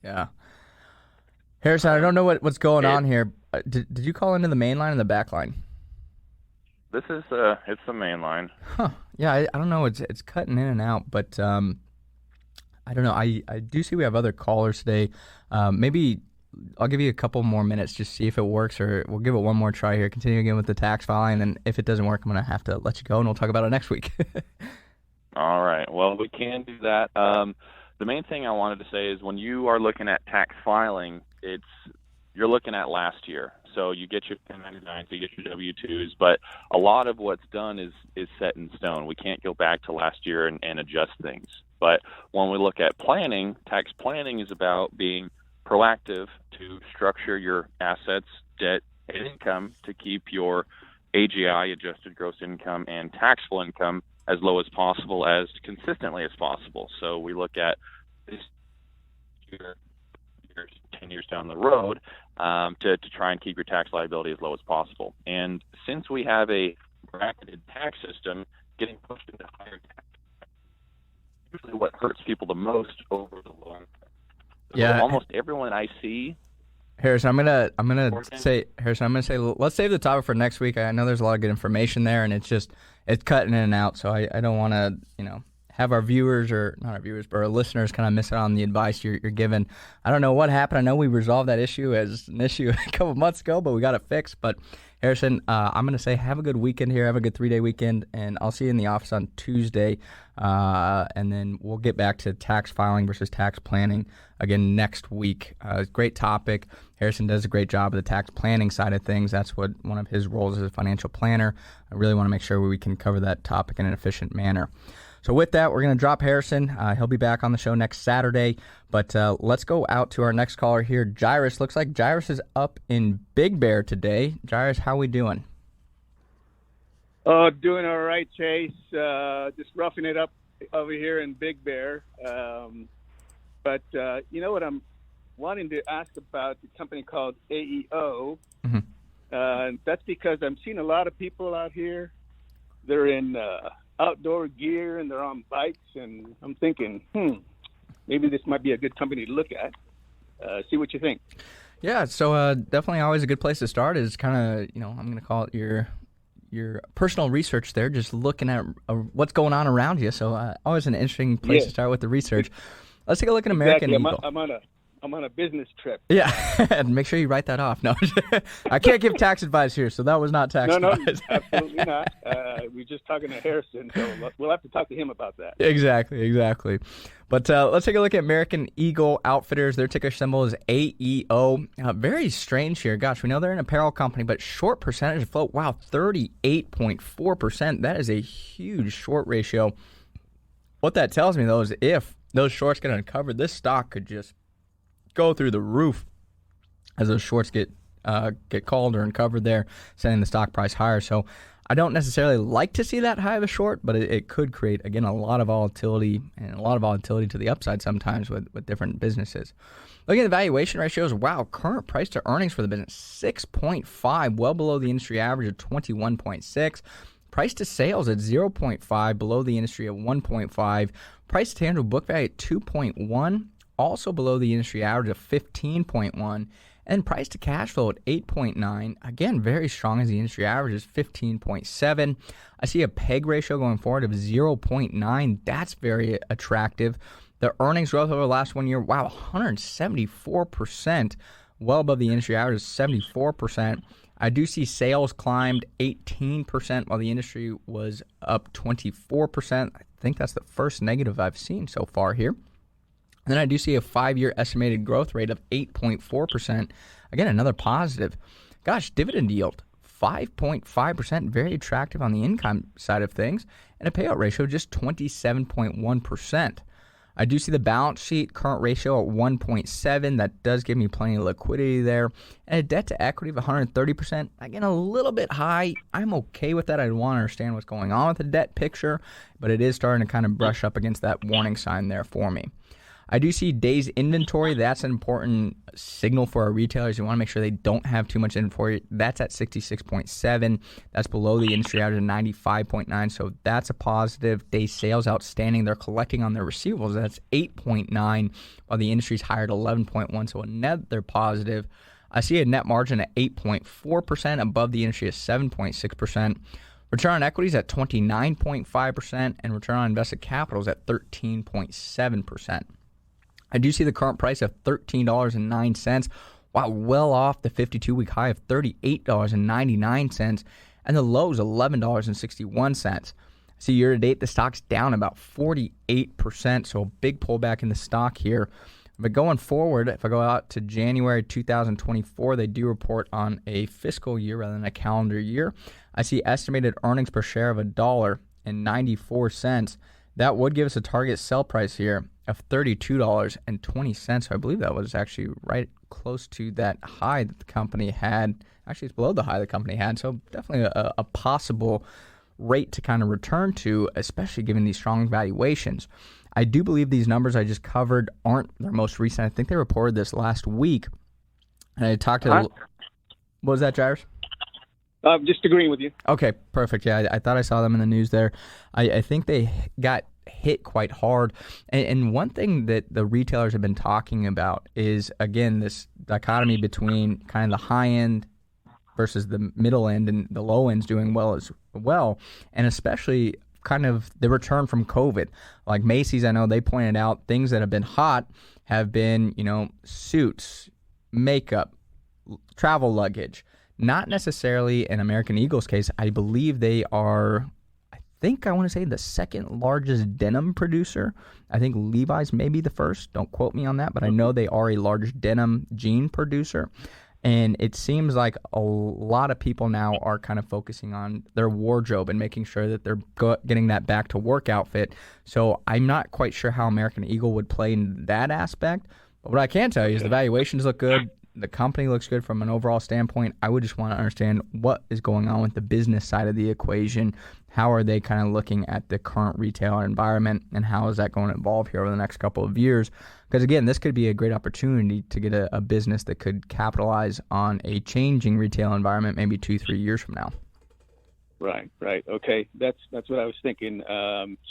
Yeah. Harrison, I don't know what's going on here. Did you call into the main line or the back line? This is it's the main line. Huh. Yeah, I don't know. It's cutting in and out, but I don't know. I do see we have other callers today. Maybe I'll give you a couple more minutes just see if it works, or we'll give it one more try here. Continue again with the tax filing, and if it doesn't work, I'm going to have to let you go, and we'll talk about it next week. All right. Well, we can do that. The main thing I wanted to say is when you are looking at tax filing, you're looking at last year. So you get your 1099s, you get your W-2s, but a lot of what's done is set in stone. We can't go back to last year and adjust things. But when we look at planning, tax planning is about being proactive to structure your assets, debt, and income to keep your AGI, adjusted gross income, and taxable income as low as possible, as consistently as possible. So we look at this year, 10 years down the road, to try and keep your tax liability as low as possible. And since we have a bracketed tax system, getting pushed into higher tax usually what hurts people the most over the long term. Yeah. So almost everyone I see. Harrison, I'm gonna say let's save the topic for next week. I know there's a lot of good information there, and it's cutting in and out. So I don't want to have our viewers, or not our viewers, but our listeners kind of miss out on the advice you're giving. I don't know what happened. I know we resolved that issue as an issue a couple months ago, but we got it fixed. But Harrison, I'm going to say have a good weekend here. Have a good 3-day weekend, and I'll see you in the office on Tuesday. And then we'll get back to tax filing versus tax planning again next week. Great topic. Harrison does a great job of the tax planning side of things. That's what one of his roles as a financial planner. I really want to make sure we can cover that topic in an efficient manner. So with that, we're going to drop Harrison. He'll be back on the show next Saturday. But let's go out to our next caller here. Jairus. Looks like Jairus is up in Big Bear today. Jairus, how we doing? Oh, doing all right, Chase. Just roughing it up over here in Big Bear. But you know what I'm wanting to ask about? The company called AEO. Mm-hmm. That's because I'm seeing a lot of people out here. They're in outdoor gear and they're on bikes, and I'm thinking, maybe this might be a good company to look at. See what you think. Yeah, so definitely always a good place to start is kind of, I'm going to call it your personal research there, just looking at what's going on around you. So always an interesting place to start with the research. Let's take a look at American Eagle. I'm on a business trip. Yeah, and make sure you write that off. No, I can't give tax advice here, so that was not tax advice. No, absolutely not. We're just talking to Harrison, so we'll have to talk to him about that. Exactly. But let's take a look at American Eagle Outfitters. Their ticker symbol is AEO. Very strange here. Gosh, we know they're an apparel company, but short percentage of float. Wow, 38.4%. That is a huge short ratio. What that tells me, though, is if those shorts get uncovered, this stock could just go through the roof as those shorts get called or uncovered there, sending the stock price higher. So I don't necessarily like to see that high of a short, but it could create, again, a lot of volatility to the upside sometimes with different businesses. Looking at the valuation ratios, wow, current price to earnings for the business, 6.5, well below the industry average of 21.6. Price to sales at 0.5, below the industry at 1.5. Price to tangible book value at 2.1. Also below the industry average of 15.1, and price to cash flow at 8.9. Again, very strong as the industry average is 15.7. I see a PEG ratio going forward of 0.9. That's very attractive. The earnings growth over the last 1 year, wow, 174%, well above the industry average of 74%. I do see sales climbed 18% while the industry was up 24%. I think that's the first negative I've seen so far here. Then I do see a 5-year estimated growth rate of 8.4%. Again, another positive. Gosh, dividend yield, 5.5%, very attractive on the income side of things, and a payout ratio just 27.1%. I do see the balance sheet current ratio at 1.7. That does give me plenty of liquidity there. And a debt to equity of 130%. Again, a little bit high. I'm okay with that. I want to understand what's going on with the debt picture, but it is starting to kind of brush up against that warning sign there for me. I do see days inventory. That's an important signal for our retailers. You want to make sure they don't have too much inventory. That's at 66.7. That's below the industry average of 95.9. So that's a positive. Day sales outstanding. They're collecting on their receivables. That's 8.9, while the industry's higher at 11.1. So a net, they're positive. I see a net margin at 8.4%, above the industry at 7.6%. Return on equity is at 29.5%, and return on invested capital is at 13.7%. I do see the current price of $13.09. Wow, well off the 52-week high of $38.99, and the low is $11.61. See, year to date, the stock's down about 48%, so a big pullback in the stock here. But going forward, if I go out to January 2024, they do report on a fiscal year rather than a calendar year. I see estimated earnings per share of $1.94. That would give us a target sell price here of $32.20. So I believe that was actually right close to that high that the company had. Actually, it's below the high the company had. So definitely a possible rate to kind of return to, especially given these strong valuations. I do believe these numbers I just covered aren't their most recent. I think they reported this last week. And I talked to what was that, Jairus? Just agreeing with you. Okay, perfect. Yeah, I thought I saw them in the news there. I think they got hit quite hard. And one thing that the retailers have been talking about is, again, this dichotomy between kind of the high end versus the middle end, and the low end's doing well as well. And especially kind of the return from COVID. Like Macy's, I know they pointed out things that have been hot have been, suits, makeup, travel luggage. Not necessarily in American Eagle's case. I believe they are, I want to say the second largest denim producer. I think Levi's may be the first. Don't quote me on that, but I know they are a large denim jean producer. And it seems like a lot of people now are kind of focusing on their wardrobe and making sure that they're getting that back to work outfit. So I'm not quite sure how American Eagle would play in that aspect. But what I can tell you is the valuations look good. The company looks good from an overall standpoint. I would just want to understand what is going on with the business side of the equation. How are they kind of looking at the current retailer environment, and how is that going to evolve here over the next couple of years? Because, again, this could be a great opportunity to get a business that could capitalize on a changing retail environment maybe 2-3 years from now. Right. Okay, that's what I was thinking.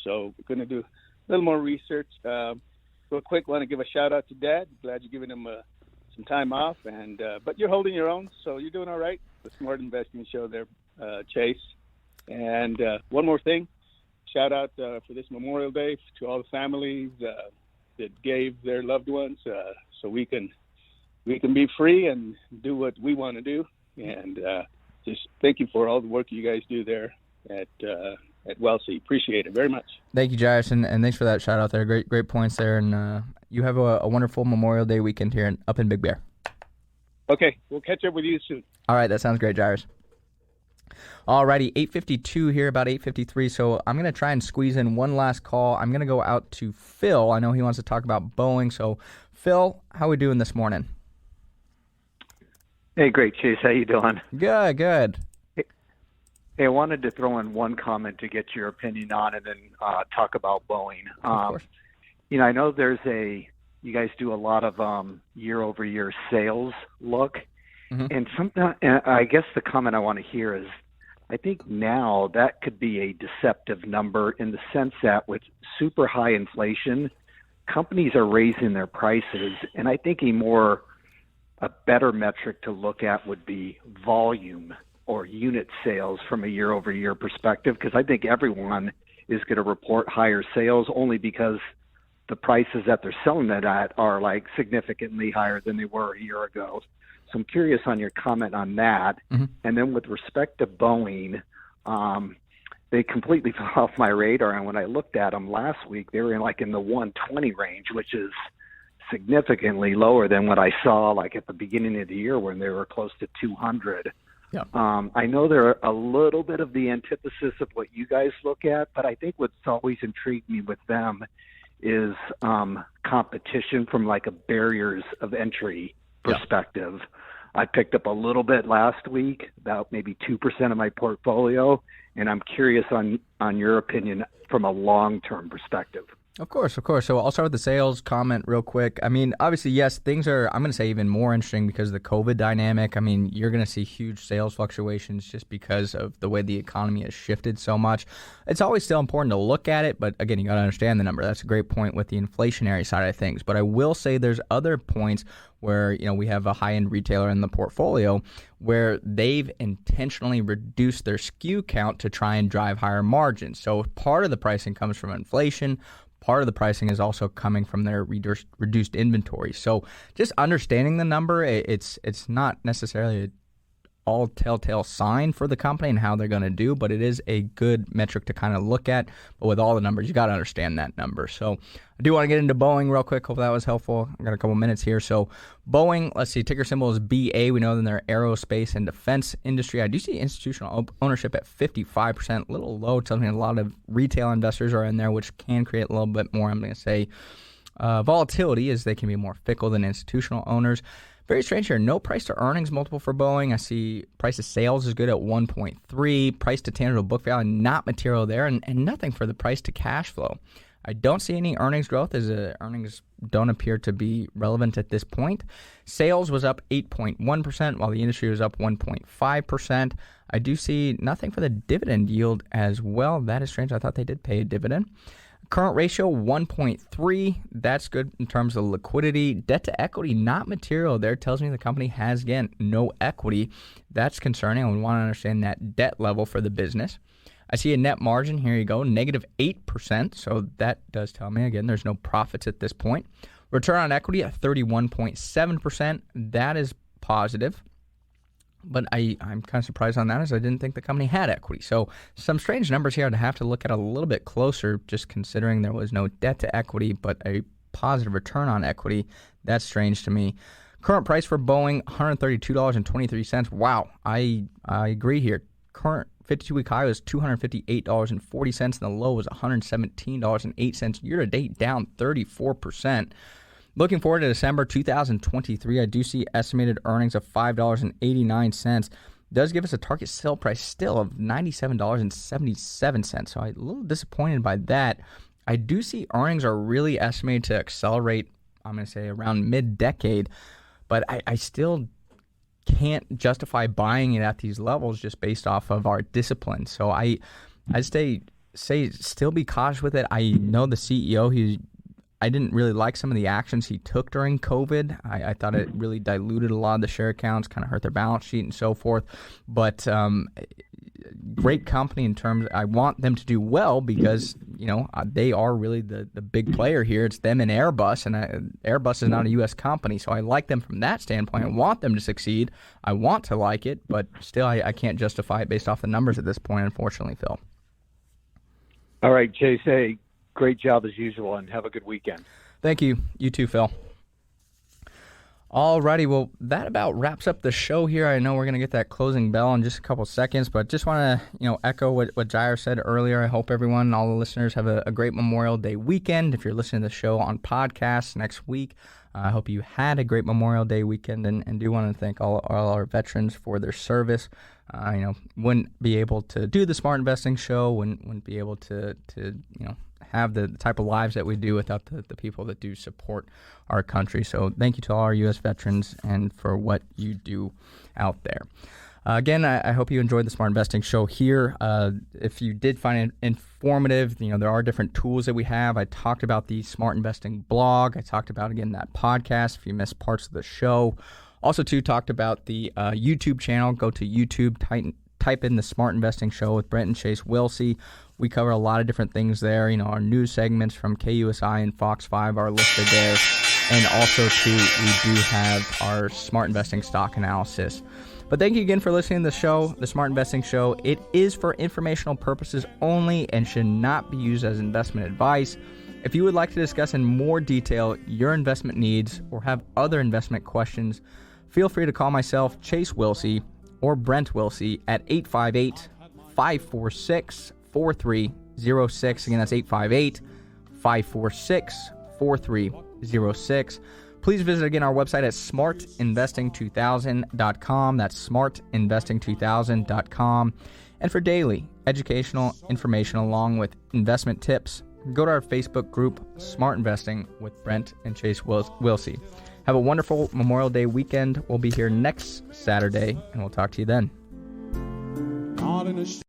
So we're going to do a little more research. Real quick, want to give a shout-out to Dad. Glad you're giving him some time off, and but you're holding your own, so you're doing all right. The Smart Investing Show there, Chase. And one more thing, shout out for this Memorial Day to all the families that gave their loved ones, so we can be free and do what we want to do. And just thank you for all the work you guys do there at Wellsea. Appreciate it very much. Thank you, Jairus, and thanks for that shout out there. Great points there, and you have a wonderful Memorial Day weekend here up in Big Bear. Okay, we'll catch up with you soon. All right, that sounds great, Jairus. Alrighty, 8:52 here, about 8:53. So I'm going to try and squeeze in one last call. I'm going to go out to Phil. I know he wants to talk about Boeing. So, Phil, how are we doing this morning? Hey, great, Chase. How you doing? Good. Hey, I wanted to throw in one comment to get your opinion on it and talk about Boeing. Of course. I know you guys do a lot of year-over-year sales look. Mm-hmm. And sometimes, I guess the comment I want to hear is, I think now that could be a deceptive number in the sense that with super high inflation, companies are raising their prices. And I think a better metric to look at would be volume or unit sales from a year-over-year perspective, because I think everyone is going to report higher sales only because the prices that they're selling it at are like significantly higher than they were a year ago. So I'm curious on your comment on that. Mm-hmm. And then with respect to Boeing, they completely fell off my radar. And when I looked at them last week, they were in the 120 range, which is significantly lower than what I saw like at the beginning of the year when they were close to 200. Yeah. I know they're a little bit of the antithesis of what you guys look at, but I think what's always intrigued me with them is competition from like a barriers of entry perspective. Yeah. I picked up a little bit last week, about maybe 2% of my portfolio, and I'm curious on your opinion from a long-term perspective. Of course. So I'll start with the sales comment real quick. I mean, obviously, yes, things are, I'm going to say, even more interesting because of the COVID dynamic. I mean, you're going to see huge sales fluctuations just because of the way the economy has shifted so much. It's always still important to look at it, but again, you got to understand the number. That's a great point with the inflationary side of things. But I will say there's other points where, you know, we have a high-end retailer in the portfolio where they've intentionally reduced their SKU count to try and drive higher margins. So part of the pricing comes from inflation. Part of the pricing is also coming from their reduced inventory. So just understanding the number, it's not necessarily all telltale sign for the company and how they're going to do, but it is a good metric to kind of look at. But with all the numbers, you got to understand that number. So I do want to get into Boeing real quick. Hope that was helpful. I got a couple minutes here. So Boeing, let's see, ticker symbol is BA. We know that they're aerospace and defense industry. I do see institutional ownership at 55%, a little low. Tells me a lot of retail investors are in there, which can create a little bit more, I'm going to say, volatility, as they can be more fickle than institutional owners. Very strange here. No price to earnings multiple for Boeing. I see price to sales is good at 1.3. Price to tangible book value, not material there, and nothing for the price to cash flow. I don't see any earnings growth, as earnings don't appear to be relevant at this point. Sales was up 8.1%, while the industry was up 1.5%. I do see nothing for the dividend yield as well. That is strange. I thought they did pay a dividend. Current ratio 1.3. That's good in terms of liquidity. Debt to equity, not material there. Tells me the company has, again, no equity. That's concerning. We want to understand that debt level for the business. I see a net margin. Here you go, negative 8%. So that does tell me, again, there's no profits at this point. Return on equity at 31.7%. That is positive. But I'm kind of surprised on that, as I didn't think the company had equity. So some strange numbers here I'd have to look at a little bit closer, just considering there was no debt to equity, but a positive return on equity. That's strange to me. Current price for Boeing, $132.23. Wow, I agree here. Current 52-week high was $258.40, and the low was $117.08. Year-to-date, down 34%. Looking forward to December 2023, I do see estimated earnings of $5.89. Does give us a target sale price still of $97.77. So I'm a little disappointed by that. I do see earnings are really estimated to accelerate, I'm going to say, around mid-decade. But I still can't justify buying it at these levels just based off of our discipline. So I say still be cautious with it. I know the CEO, I didn't really like some of the actions he took during COVID. I thought it really diluted a lot of the share counts, kind of hurt their balance sheet and so forth. But great company in terms, I want them to do well because, you know, they are really the big player here. It's them and Airbus, and Airbus is not a U.S. company. So I like them from that standpoint. I want them to succeed. I want to like it, but still I can't justify it based off the numbers at this point, unfortunately, Phil. All right, Chase, hey, great job as usual, and have a good weekend. Thank you. You too, Phil. Alrighty, well, that about wraps up the show here. I know we're going to get that closing bell in just a couple seconds, but just want to, echo what Jair said earlier. I hope everyone, all the listeners, have a great Memorial Day weekend. If you're listening to the show on podcast next week, I hope you had a great Memorial Day weekend, and do want to thank all our veterans for their service. Wouldn't be able to do the Smart Investing Show, wouldn't be able to have the type of lives that we do without the people that do support our country. So thank you to all our U.S. veterans and for what you do out there. Again, I hope you enjoyed the Smart Investing Show here. If you did find it informative, there are different tools that we have. I talked about the Smart Investing blog. I talked about, again, that podcast if you missed parts of the show. Also, too, talked about the YouTube channel. Go to YouTube, type in the Smart Investing Show with Brent and Chase Wilsey. We cover a lot of different things there. Our news segments from KUSI and Fox 5 are listed there. And also, too, we do have our Smart Investing stock analysis. But thank you again for listening to the show, the Smart Investing Show. It is for informational purposes only and should not be used as investment advice. If you would like to discuss in more detail your investment needs or have other investment questions, feel free to call myself, Chase Wilsey, or Brent Wilsey at 858-546-4306. Again, that's 858-546-4306. Please visit again our website at smartinvesting2000.com. That's smartinvesting2000.com. And for daily educational information along with investment tips, go to our Facebook group, Smart Investing with Brent and Chase Wilsey. Have a wonderful Memorial Day weekend. We'll be here next Saturday, and we'll talk to you then.